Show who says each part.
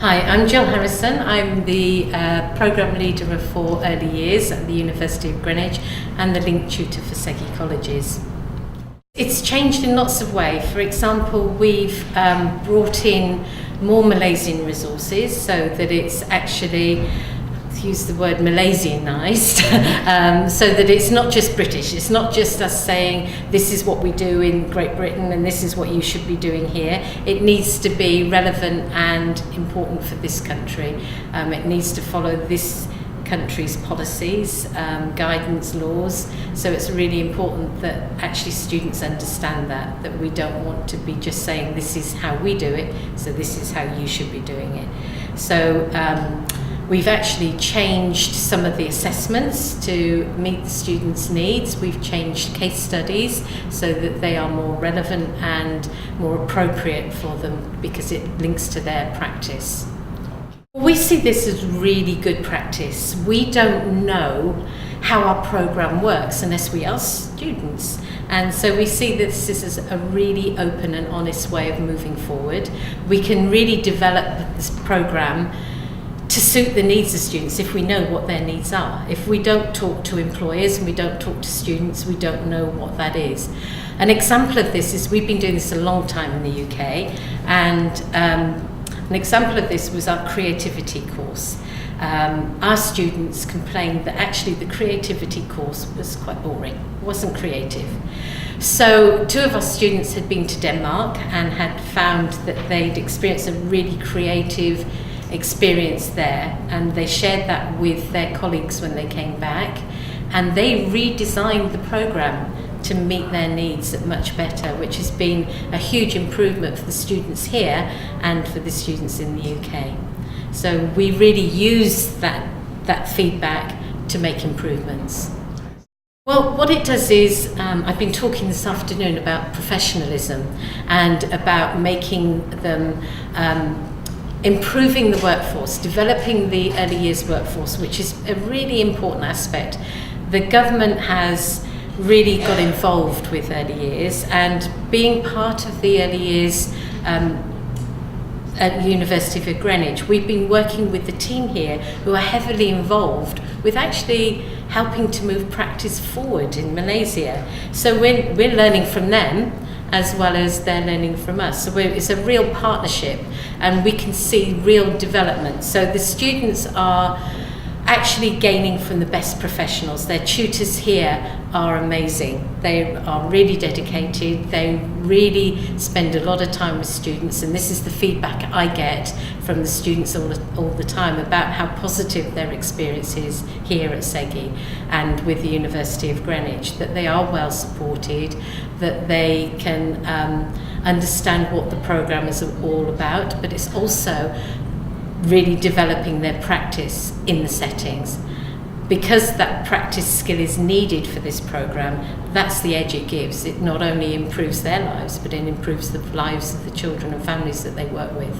Speaker 1: Hi, I'm Jill Harrison. I'm the Programme Leader for Early Years at the University of Greenwich and the Link Tutor for SEGi colleges. It's changed in lots of ways. For example, we've brought in more Malaysian resources so that it's actually, use the word Malaysianised, so that it's not just British. It's not just us saying this is what we do in Great Britain and this is what you should be doing here. It needs to be relevant and important for this country. It needs to follow this country's policies, guidance, laws. So it's really important that actually students understand that we don't want to be just saying this is how we do it, so this is how you should be doing it. So we've actually changed some of the assessments to meet the students' needs. We've changed case studies so that they are more relevant and more appropriate for them because it links to their practice. We see this as really good practice. We don't know how our programme works unless we ask students. And so we see this as a really open and honest way of moving forward. We can really develop this programme to suit the needs of students if we know what their needs are. If we don't talk to employers and we don't talk to students, we don't know what that is. An example of this is we've been doing this a long time in the UK, and an example of this was our creativity course. Our students complained that actually the creativity course was quite boring, it wasn't creative. So two of our students had been to Denmark and had found that they'd experienced a really creative experience there, and they shared that with their colleagues when they came back, and they redesigned the programme to meet their needs much better, which has been a huge improvement for the students here and for the students in the UK. So we really use that feedback to make improvements. Well, what it does is, I've been talking this afternoon about professionalism and about making them improving the workforce, developing the early years workforce, which is a really important aspect. The government has really got involved with early years, and being part of the early years at the University of Greenwich, we've been working with the team here who are heavily involved with actually helping to move practice forward in Malaysia. So we're learning from them as well as they're learning from us. So it's a real partnership and we can see real development. So the students are actually gaining from the best professionals. Their tutors here are amazing. They are really dedicated. They really spend a lot of time with students, and this is the feedback I get from the students all the time about how positive their experience is here at SEGi and with the University of Greenwich, that they are well supported, that they can understand what the programme is all about, but it's also really developing their practice in the settings. Because that practice skill is needed for this programme, that's the edge it gives. It not only improves their lives, but it improves the lives of the children and families that they work with.